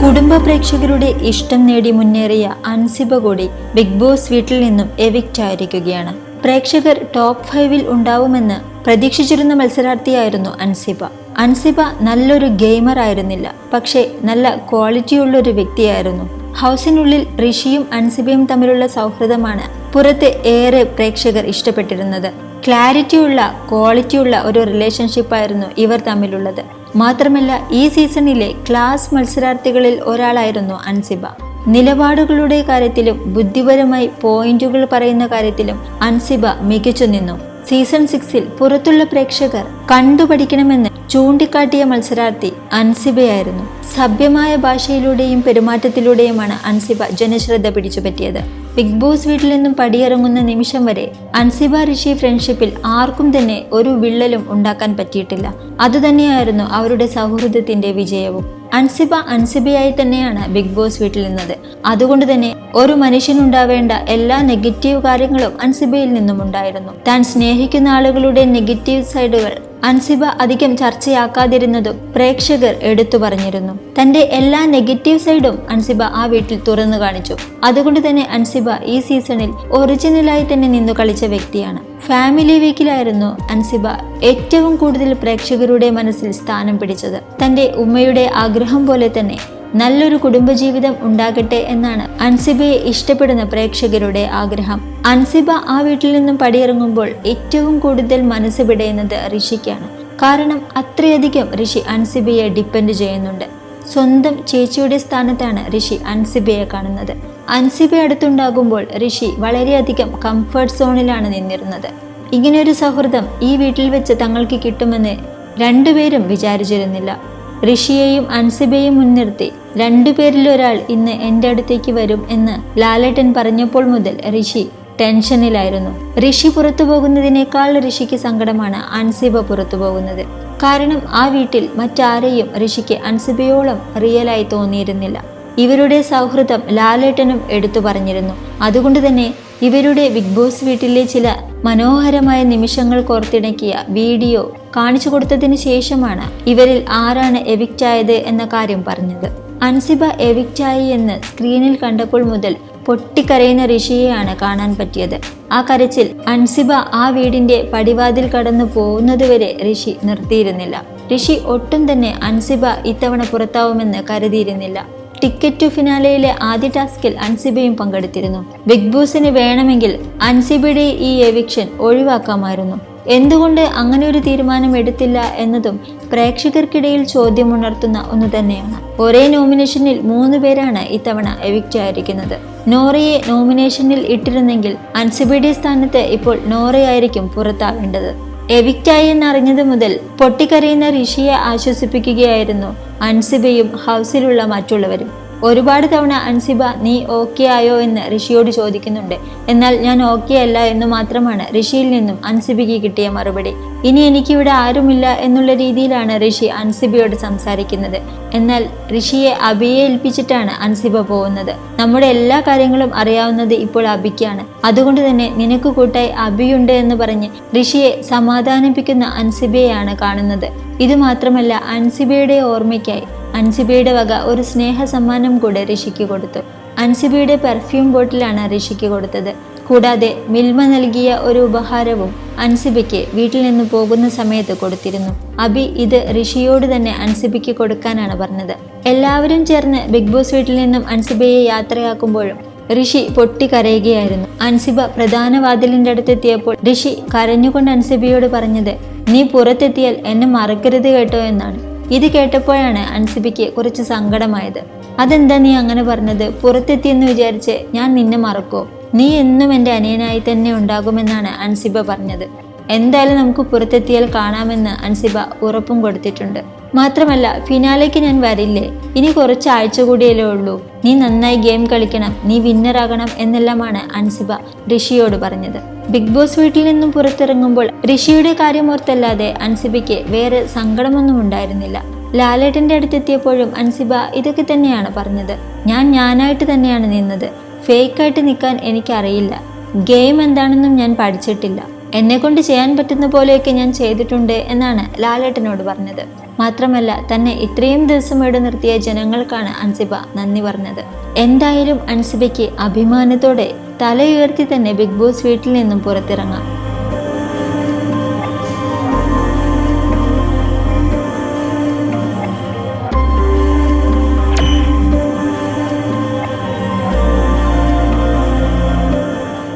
കുടുംബ പ്രേക്ഷകരുടെ ഇഷ്ടം നേടി മുന്നേറിയ അൻസിബ കൂടി ബിഗ് ബോസ് വീട്ടിൽ നിന്നും എവിക്റ്റ് ആയിരിക്കുകയാണ്. പ്രേക്ഷകർ ടോപ്പ് 5-ൽ ഉണ്ടാവുമെന്ന് പ്രതീക്ഷിച്ചിരുന്ന മത്സരാർത്ഥിയായിരുന്നു അൻസിബ. അൻസിബ നല്ലൊരു ഗെയിമർ ആയിരുന്നില്ല, പക്ഷേ നല്ല ക്വാളിറ്റിയുള്ളൊരു വ്യക്തിയായിരുന്നു. ഹൗസിനുള്ളിൽ ഋഷിയും അൻസിബയും തമ്മിലുള്ള സൗഹൃദമാണ് പുറത്ത് ഏറെ പ്രേക്ഷകർ ഇഷ്ടപ്പെട്ടിരുന്നത്. ക്വാളിറ്റിയുള്ള ഒരു റിലേഷൻഷിപ്പായിരുന്നു ഇവർ തമ്മിലുള്ളത്. മാത്രമല്ല, ഈ സീസണിലെ ക്ലാസ് മത്സരാർത്ഥികളിൽ ഒരാളായിരുന്നു അൻസിബ. നിലപാടുകളുടെ കാര്യത്തിലും ബുദ്ധിപരമായി പോയിന്റുകൾ പറയുന്ന കാര്യത്തിലും അൻസിബ മികച്ചു നിന്നു. സീസൺ 6-ൽ പുറത്തുള്ള പ്രേക്ഷകർ കണ്ടുപഠിക്കണമെന്ന് ചൂണ്ടിക്കാട്ടിയ മത്സരാർത്ഥി അൻസിബയായിരുന്നു. സഭ്യമായ ഭാഷയിലൂടെയും പെരുമാറ്റത്തിലൂടെയുമാണ് അൻസിബ ജനശ്രദ്ധ പിടിച്ചുപറ്റിയത്. ബിഗ് ബോസ് വീട്ടിൽ നിന്നും പടിയിറങ്ങുന്ന നിമിഷം വരെ അൻസിബ ഋഷി ഫ്രണ്ട്ഷിപ്പിൽ ആർക്കും തന്നെ ഒരു വിള്ളലും ഉണ്ടാക്കാൻ പറ്റിയിട്ടില്ല. അതുതന്നെയായിരുന്നു അവരുടെ സൗഹൃദത്തിന്റെ വിജയവും. അൻസിബയായി തന്നെയാണ് ബിഗ് ബോസ് വീട്ടിൽ നിന്നത്. അതുകൊണ്ട് തന്നെ ഒരു മനുഷ്യനുണ്ടാവേണ്ട എല്ലാ നെഗറ്റീവ് കാര്യങ്ങളും അൻസിബയിൽ നിന്നും ഉണ്ടായിരുന്നു. താൻ സ്നേഹിക്കുന്ന ആളുകളുടെ നെഗറ്റീവ് സൈഡുകൾ അൻസിബ അധികം ചർച്ചയാക്കാതിരുന്നതും പ്രേക്ഷകർ എടുത്തു പറഞ്ഞിരുന്നു. തന്റെ എല്ലാ നെഗറ്റീവ് സൈഡും അൻസിബ ആ വീട്ടിൽ തുറന്നു കാണിച്ചു. അതുകൊണ്ട് തന്നെ അൻസിബ ഈ സീസണിൽ ഒറിജിനലായി തന്നെ നിന്നു കളിച്ച വ്യക്തിയാണ്. ഫാമിലി വീക്കിലായിരുന്നു അൻസിബ ഏറ്റവും കൂടുതൽ പ്രേക്ഷകരുടെ മനസ്സിൽ സ്ഥാനം പിടിച്ചത്. തന്റെ ഉമ്മയുടെ ആഗ്രഹം പോലെ തന്നെ നല്ലൊരു കുടുംബജീവിതം ഉണ്ടാകട്ടെ എന്നാണ് അൻസിബയെ ഇഷ്ടപ്പെടുന്ന പ്രേക്ഷകരുടെ ആഗ്രഹം. അൻസിബ ആ വീട്ടിൽ നിന്നും പടിയിറങ്ങുമ്പോൾ ഏറ്റവും കൂടുതൽ മനസ്സ് പിടയുന്നത് ഋഷിക്കാണ്. കാരണം അത്രയധികം ഋഷി അൻസിബയെ ഡിപ്പെൻഡ് ചെയ്യുന്നുണ്ട്. സ്വന്തം ചേച്ചിയുടെ സ്ഥാനത്താണ് ഋഷി അൻസിബയെ കാണുന്നത്. അൻസിബ അടുത്തുണ്ടാകുമ്പോൾ ഋഷി വളരെയധികം കംഫർട്ട് സോണിലാണ് നിന്നിരുന്നത്. ഇങ്ങനെയൊരു സൗഹൃദം ഈ വീട്ടിൽ വെച്ച് തങ്ങൾക്ക് കിട്ടുമെന്ന് രണ്ടുപേരും വിചാരിച്ചിരുന്നില്ല. ഋഷിയെയും അൻസിബയെയും മുൻനിർത്തി രണ്ടുപേരിലൊരാൾ ഇന്ന് എൻ്റെ അടുത്തേക്ക് വരും എന്ന് ലാലേട്ടൻ പറഞ്ഞപ്പോൾ മുതൽ ഋഷി ടെൻഷനിലായിരുന്നു. ഋഷി പുറത്തു പോകുന്നതിനേക്കാൾ ഋഷിക്ക് സങ്കടമാണ് അൻസിബ പുറത്തു പോകുന്നത്. കാരണം ആ വീട്ടിൽ മറ്റാരെയും ഋഷിക്ക് അൻസിബയോളം റിയലായി തോന്നിയിരുന്നില്ല. ഇവരുടെ സൗഹൃദം ലാലേട്ടനും എടുത്തു പറഞ്ഞിരുന്നു. അതുകൊണ്ട് തന്നെ ഇവരുടെ ബിഗ് ബോസ് വീട്ടിലെ ചില മനോഹരമായ നിമിഷങ്ങൾ കോർത്തിണക്കിയ വീഡിയോ കാണിച്ചു കൊടുത്തതിന് ശേഷമാണ് ഇവരിൽ ആരാണ് എവിക്റ്റ് ആയത് എന്ന കാര്യം പറഞ്ഞത്. അൻസിബ എവിക്റ്റ് ആയി എന്ന് സ്ക്രീനിൽ കണ്ടപ്പോൾ മുതൽ പൊട്ടിക്കരയുന്ന ഋഷിയെയാണ് കാണാൻ പറ്റിയത്. ആ കരച്ചിൽ അൻസിബ ആ വീടിന്റെ പടിവാതിൽ കടന്നു പോകുന്നതുവരെ ഋഷി നിർത്തിയിരുന്നില്ല. ഋഷി ഒട്ടും തന്നെ അൻസിബ ഇത്തവണ പുറത്താവുമെന്ന് കരുതിയിരുന്നില്ല. ടിക്കറ്റ് ടു ഫിനാലയിലെ ആദ്യ ടാസ്കിൽ അൻസിബയും പങ്കെടുത്തിരുന്നു. ബിഗ് ബോസിന് വേണമെങ്കിൽ അൻസിബയുടെ ഈ എവിക്ഷൻ ഒഴിവാക്കാമായിരുന്നു. എന്തുകൊണ്ട് അങ്ങനെ ഒരു തീരുമാനം എടുത്തില്ല എന്നതും പ്രേക്ഷകർക്കിടയിൽ ചോദ്യമുണർത്തുന്ന ഒന്ന് തന്നെയാണ്. ഒരേ നോമിനേഷനിൽ 3 പേരാണ് ഇത്തവണ എവിക്റ്റ് ആയിരിക്കുന്നത്. നോറയെ നോമിനേഷനിൽ ഇട്ടിരുന്നെങ്കിൽ അൻസിബയുടെ സ്ഥാനത്ത് ഇപ്പോൾ നോറയായിരിക്കും പുറത്താവേണ്ടത്. എവിക്റ്റായി എന്നറിഞ്ഞത് മുതൽ പൊട്ടിക്കരയുന്ന ഋഷിയെ ആശ്വസിപ്പിക്കുകയായിരുന്നു അൻസിബയും ഹൗസിലുള്ള മറ്റുള്ളവരും. ഒരുപാട് തവണ അൻസിബ നീ ഓക്കെ ആയോ എന്ന് ഋഷിയോട് ചോദിക്കുന്നുണ്ട്. എന്നാൽ ഞാൻ ഓക്കെ അല്ല എന്ന് മാത്രമാണ് ഋഷിയിൽ നിന്നും അൻസിബയ്ക്ക് കിട്ടിയ മറുപടി. ഇനി എനിക്കിവിടെ ആരുമില്ല എന്നുള്ള രീതിയിലാണ് ഋഷി അൻസിബയോട് സംസാരിക്കുന്നത്. എന്നാൽ ഋഷിയെ അബിയെ ഏൽപ്പിച്ചിട്ടാണ് അൻസിബ പോകുന്നത്. നമ്മുടെ എല്ലാ കാര്യങ്ങളും അറിയാവുന്നത് ഇപ്പോൾ അബിക്കാണ്. അതുകൊണ്ട് തന്നെ നിനക്ക് കൂട്ടായി അബിയുണ്ട് എന്ന് പറഞ്ഞ് ഋഷിയെ സമാധാനിപ്പിക്കുന്ന അൻസിബയെയാണ് കാണുന്നത്. ഇതുമാത്രമല്ല, അൻസിബയുടെ ഓർമ്മയ്ക്കായി അൻസിബയുടെ വക ഒരു സ്നേഹ സമ്മാനം കൂടെ ഋഷിക്ക് കൊടുത്തു. അൻസിബയുടെ പെർഫ്യൂം ബോട്ടിലാണ് ഋഷിക്ക് കൊടുത്തത്. കൂടാതെ മിൽമ നൽകിയ ഒരു ഉപഹാരവും അൻസിബയ്ക്ക് വീട്ടിൽ നിന്ന് പോകുന്ന സമയത്ത് കൊടുത്തിരുന്നു. അബി ഇത് ഋഷിയോട് തന്നെ അൻസിബയ്ക്ക് കൊടുക്കാനാണ് പറഞ്ഞത്. എല്ലാവരും ചേർന്ന് ബിഗ് ബോസ് വീട്ടിൽ നിന്നും അൻസിബയെ യാത്രയാക്കുമ്പോഴും ഋഷി പൊട്ടിക്കരയുകയായിരുന്നു. അൻസിബ പ്രധാന വാതിലിന്റെ അടുത്തെത്തിയപ്പോൾ ഋഷി കരഞ്ഞുകൊണ്ട് അൻസിബയോട് പറഞ്ഞത് നീ പുറത്തെത്തിയാൽ എന്നെ മറക്കരുത് കേട്ടോ എന്നാണ്. ഇത് കേട്ടപ്പോഴാണ് അൻസിബയ്ക്ക് കുറച്ച് സങ്കടമായത്. അതെന്താ നീ അങ്ങനെ പറഞ്ഞത്? പുറത്തെത്തിയെന്ന് വിചാരിച്ച് ഞാൻ നിന്നെ മറക്കോ? നീ എന്നും എൻ്റെ അനിയനായി തന്നെ ഉണ്ടാകുമെന്നാണ് അൻസിബ പറഞ്ഞത്. എന്തായാലും നമുക്ക് പുറത്തെത്തിയാൽ കാണാമെന്ന് അൻസിബ ഉറപ്പും കൊടുത്തിട്ടുണ്ട്. മാത്രമല്ല, ഫിനാലേക്ക് ഞാൻ വരില്ലേ, ഇനി കുറച്ച് ആഴ്ച കൂടിയല്ലേ ഉള്ളൂ. നീ നന്നായി ഗെയിം കളിക്കണം, നീ വിന്നറാകണം എന്നെല്ലാമാണ് അൻസിബ ഋഷിയോട് പറഞ്ഞത്. ബിഗ് ബോസ് വീട്ടിൽ നിന്നും പുറത്തിറങ്ങുമ്പോൾ ഋഷിയുടെ കാര്യമോർത്തല്ലാതെ അൻസിബയ്ക്ക് വേറെ സങ്കടമൊന്നും ഉണ്ടായിരുന്നില്ല. ലാലേട്ടന്റെ അടുത്തെത്തിയപ്പോഴും അൻസിബ ഇതൊക്കെ തന്നെയാണ് പറഞ്ഞത്. ഞാനായിട്ട് തന്നെയാണ് നിന്നത്. ഫേക്കായിട്ട് നിൽക്കാൻ എനിക്കറിയില്ല. ഗെയിം എന്താണെന്നും ഞാൻ പഠിച്ചിട്ടില്ല. എന്നെ കൊണ്ട് ചെയ്യാൻ പറ്റുന്ന പോലെയൊക്കെ ഞാൻ ചെയ്തിട്ടുണ്ട് എന്നാണ് ലാലേട്ടനോട് പറഞ്ഞത്. മാത്രമല്ല തന്നെ ഇത്രയും ദിവസം ഇവിടെ നിർത്തിയ ജനങ്ങൾക്കാണ് അൻസിബ നന്ദി പറഞ്ഞത്. എന്തായാലും അൻസിബയ്ക്ക് അഭിമാനത്തോടെ തല ഉയർത്തി തന്നെ ബിഗ് ബോസ് വീട്ടിൽ നിന്നും പുറത്തിറങ്ങാം.